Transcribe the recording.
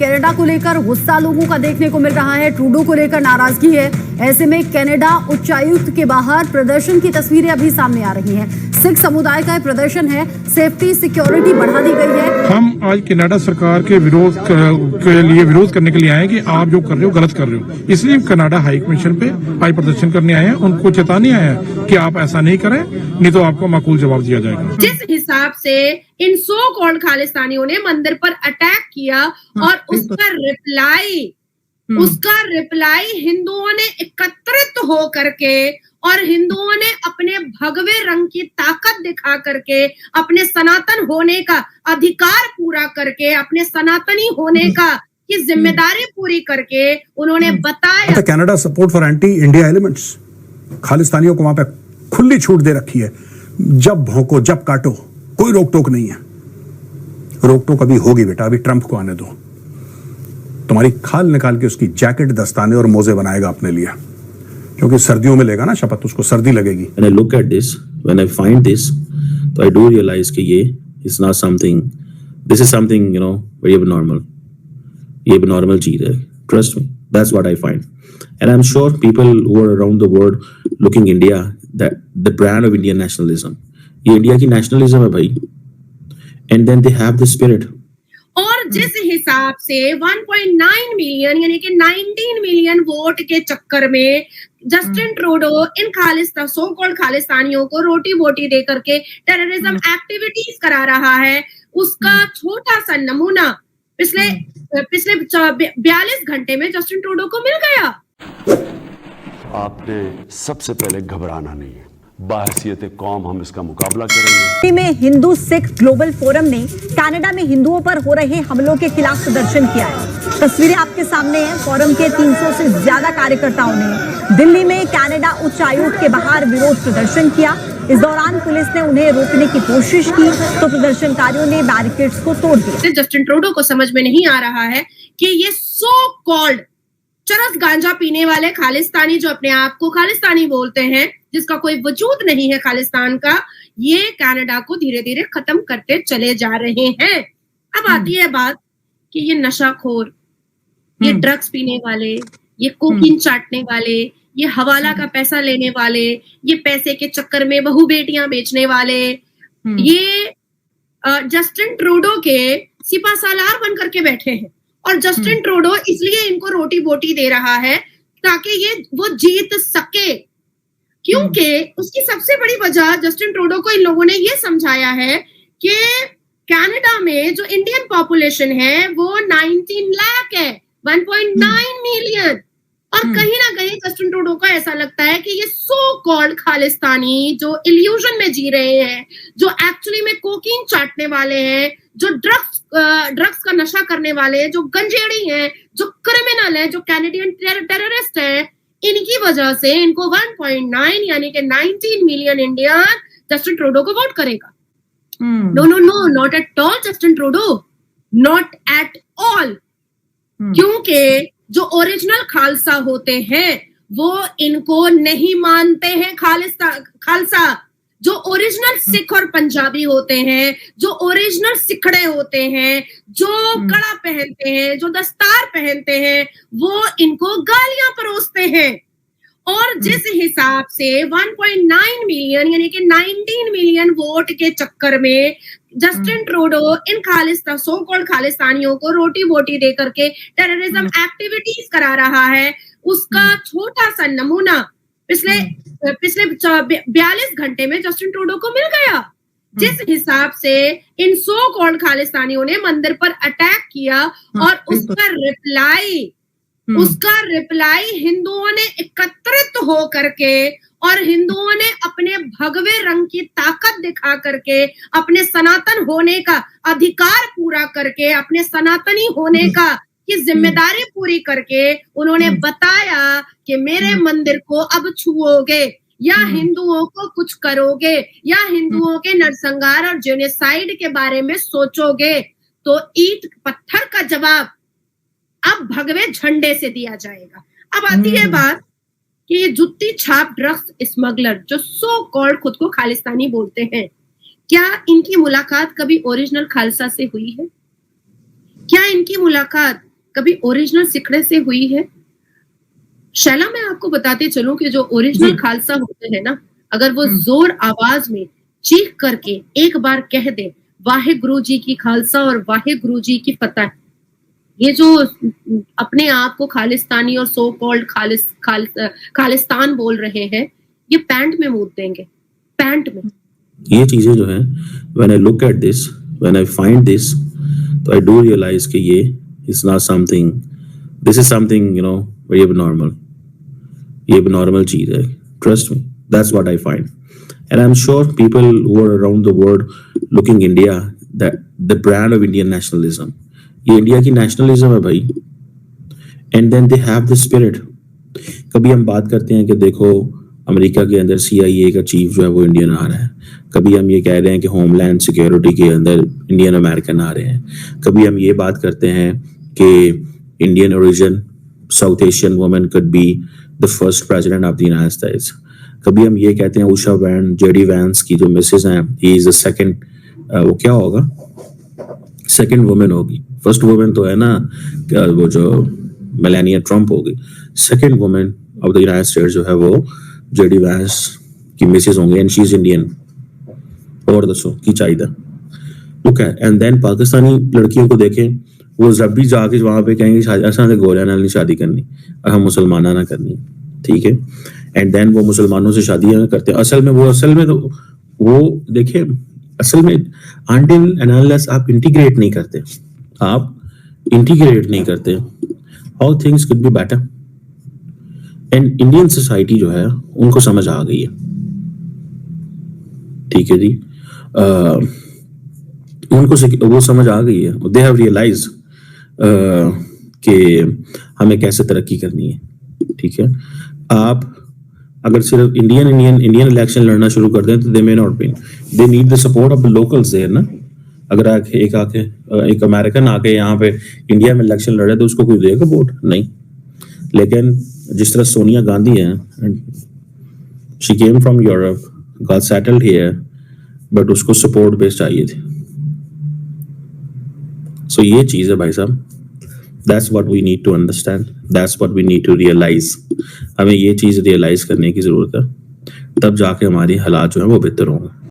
Canada को लेकर गुस्सा लोगों का देखने को मिल रहा है, ट्रूडो को लेकर नाराजगी है। ऐसे में कनाडा उच्चायुक्त के बाहर प्रदर्शन की तस्वीरें अभी सामने आ रही हैं। सिख समुदाय का प्रदर्शन है, सेफ्टी सिक्योरिटी बढ़ा दी गई है। हम आज कनाडा सरकार के विरोध करने के लिए आए हैं कि आप जो कर रहे हो गलत कर रहे हो, इसलिए कनाडा हाई कमीशन पे आज प्रदर्शन करने आए हैं। उनको चेताने आए हैं कि आप ऐसा नहीं करें, नहीं तो आपको माकूल जवाब दिया जाएगा। जिस हिसाब से इन सो कॉल्ड खालिस्तानियों ने मंदिर पर अटैक किया और उसका रिप्लाई हिंदुओं ने एकत्रित हो करके और हिंदुओं ने अपने भगवे रंग की ताकत दिखा करके, अपने सनातन होने का अधिकार पूरा करके, अपने सनातनी होने का की जिम्मेदारी पूरी करके उन्होंने बताया। Canada support for anti India elements, खालिस्तानियों को वहां पे खुली छूट दे रखी है। जब भौंको जब काटो, कोई रोक टोक नहीं है। रोक टोक अभी होगी बेटा, अभी ट्रंप को आने दो। तुम्हारी खाल निकाल के उसकी जैकेट, दस्ताने और मोजे बनाएगा अपने लिए, क्योंकि सर्दियों में लेगा ना शपथ, उसको सर्दी लगेगी। When I look at this, when I find this, तो I do realize कि ये is not something, this is something very abnormal. ये abnormal चीज है, trust me, that's what I find. And I'm sure people who are around the world looking India, that the brand of Indian nationalism, ये India की nationalism है भाई, and then they have the spirit. और जिस हिसाब से 1.9 million यानी कि 19 मिलियन वोट के चक्कर में जस्टिन ट्रूडो इन सो कॉल्ड खालिस्तानियों को रोटी बोटी दे करके टेररिज्म एक्टिविटीज करा रहा है, उसका छोटा सा नमूना पिछले 42 घंटे में जस्टिन ट्रूडो को मिल गया। आपने सबसे पहले घबराना नहीं है, बाहसियत कौम हम इसका मुकाबला करेंगे। में हिंदू सिख ग्लोबल फोरम ने कनाडा में हिंदुओं पर हो रहे हमलों के खिलाफ प्रदर्शन किया है। तस्वीरें आपके सामने हैं। फोरम के 300 से ज्यादा कार्यकर्ताओं ने दिल्ली में कनाडा उच्चायुक्त के बाहर विरोध प्रदर्शन किया। इस दौरान पुलिस ने उन्हें रोकने की कोशिश की तो प्रदर्शनकारियों ने बैरिकेड्स को तोड़ दिया। जस्टिन ट्रूडो को समझ में नहीं आ रहा है कि ये सो कॉल्ड चरस गांजा पीने वाले खालिस्तानी, जो अपने आप को खालिस्तानी बोलते हैं, जिसका कोई वजूद नहीं है खालिस्तान का, ये कनाडा को धीरे धीरे खत्म करते चले जा रहे हैं। अब आती है बात कि ये नशाखोर, ये ड्रग्स पीने वाले, ये कोकीन चाटने वाले, ये हवाला का पैसा लेने वाले, ये पैसे के चक्कर में बहू बेटियां बेचने वाले, ये जस्टिन ट्रूडो के सिपा सालार बन करके बैठे हैं। और जस्टिन ट्रूडो इसलिए इनको रोटी बोटी दे रहा है ताकि वो जीत सके, क्योंकि उसकी सबसे बड़ी वजह जस्टिन ट्रूडो को इन लोगों ने ये समझाया है कि कनाडा में जो इंडियन पॉपुलेशन है वो 19 लाख है, 1.9 मिलियन। और कहीं ना कहीं जस्टिन ट्रूडो को ऐसा लगता है कि ये सो कॉल्ड खालिस्तानी जो इल्यूजन में जी रहे हैं, जो एक्चुअली में कोकीन चाटने वाले हैं, जो ड्रग्स का नशा करने वाले, जो गंजेड़ी हैं, जो क्रिमिनल हैं, जो कैनेडियन टेररिस्ट हैं, इनकी वजह से इनको 1.9 यानी कि 19 मिलियन इंडियन जस्टिन ट्रूडो को वोट करेगा। No no no, not at all Justin Trudeau, not at all. क्योंकि जो ओरिजिनल खालसा होते हैं वो इनको नहीं मानते हैं खालसा। जो ओरिजिनल सिख और पंजाबी होते हैं, जो ओरिजिनल सिखड़े होते हैं, जो कड़ा पहनते हैं, जो दस्तार पहनते हैं, वो इनको गालियां परोसते हैं। और जिस हिसाब से 1.9 मिलियन यानी कि 19 मिलियन वोट के चक्कर में जस्टिन ट्रूडो इन सो कॉल्ड खालिस्तानियों को रोटी बोटी दे करके टेररिज्म एक्टिविटीज करा रहा है, उसका छोटा सा नमूना पिछले 42 घंटे में जस्टिन ट्रूडो को मिल गया। जिस हिसाब से इन सो कॉल्ड खालिस्तानियों ने मंदिर पर अटैक किया और उसका रिप्लाई हिंदुओं ने एकत्रित हो करके और हिंदुओं ने अपने भगवे रंग की ताकत दिखा करके, अपने सनातन होने का अधिकार पूरा करके, अपने सनातनी होने का की जिम्मेदारी पूरी करके उन्होंने बताया कि मेरे मंदिर को अब छुओगे या हिंदुओं को कुछ करोगे या हिंदुओं के नरसंहार और जेनोसाइड के बारे में सोचोगे तो ईंट पत्थर का जवाब अब भगवे झंडे से दिया जाएगा। अब आती है बात कि ये जुत्ती छाप ड्रग्स स्मगलर जो सो कॉल्ड खुद को खालिस्तानी बोलते हैं, क्या इनकी मुलाकात कभी ओरिजिनल खालसा से हुई है? क्या इनकी मुलाकात कभी ओरिजिनल सिखड़े से हुई है? शैला, मैं आपको बताते चलूं कि जो ओरिजिनल खालसा होते हैं ना, अगर वो जोर आवाज में चीख करके एक बार कह दे वाहिगुरु जी की खालसा और वाहिगुरु जी की फतह, ये जो अपने आप को खालिस्तानी और सो कॉल्ड खालिस्तान बोल रहे हैं, ये पैंट में मूत देंगे, पैंट में। ये चीजें जो है, when I look at this, when I find this, तो I do realize कि ये is not something, this is something, you know, very abnormal. ये abnormal चीज है, trust me, that's what I find. And I'm sure people who are around the world looking India, that the brand of Indian nationalism, ये India की nationalism है भाई, and then they have the spirit. कभी हम बात करते हैं कि देखो अमेरिका के अंदर CIA का चीफ जो है वो इंडियन आ रहा है, कभी हम ये कह रहे हैं कि होमलैंड सिक्योरिटी के अंदर इंडियन अमेरिकन आ रहे हैं, कभी हम ये बात करते हैं कि Indian origin south Asian woman could be the first president of the United states, कभी हम ये कहते हैं उषा वैन, जेडी वैंस की जो मिसेज हैं, ही इज द सेकंड, वो क्या होगा, सेकंड वुमन होगी, फर्स्ट वुमन तो है ना वो जो मेलानिया ट्रम्प होगी, second woman of the United states जो है वो जेडी वैंस की मिसेज होंगे, एंड शी इज इंडियन। और दसो की चाहिए लुक है। एंड देन पाकिस्तानी लड़कियों को देखें, वो जब भी जाके वहां पे कहेंगे शादी ऐसा गोरिया नाल नहीं शादी करनी और हम मुसलमाना ना करनी, ठीक है, एंड देन वो मुसलमानों से शादियां करते हैं। असल में तो वो देखिए, असल में अनटिल एंड अनलेस आप इंटीग्रेट नहीं करते, how things could be better. And Indian society जो है उनको समझ आ गई है, ठीक है जी, उनको वो समझ आ गई है, दे हैव रियलाइज कि हमें कैसे तरक्की करनी है, ठीक है। आप अगर सिर्फ इंडियन इलेक्शन लड़ना शुरू कर दें तो they may not win, they need the support of the locals there ना। अगर एक अमेरिकन आके यहाँ पे इंडिया में इलेक्शन लड़े तो उसको कोई देगा वोट नहीं। लेकिन जिस तरह सोनिया गांधी है, she came from Europe, got settled here, but उसको सपोर्ट बेस चाहिए थी। सो ये चीज है भाई साहब, that's what we need to understand, that's what we need to realize. हमें ये चीज रियलाइज करने की जरूरत है, तब जाके हमारी हालात जो है वो बेहतर होंगे।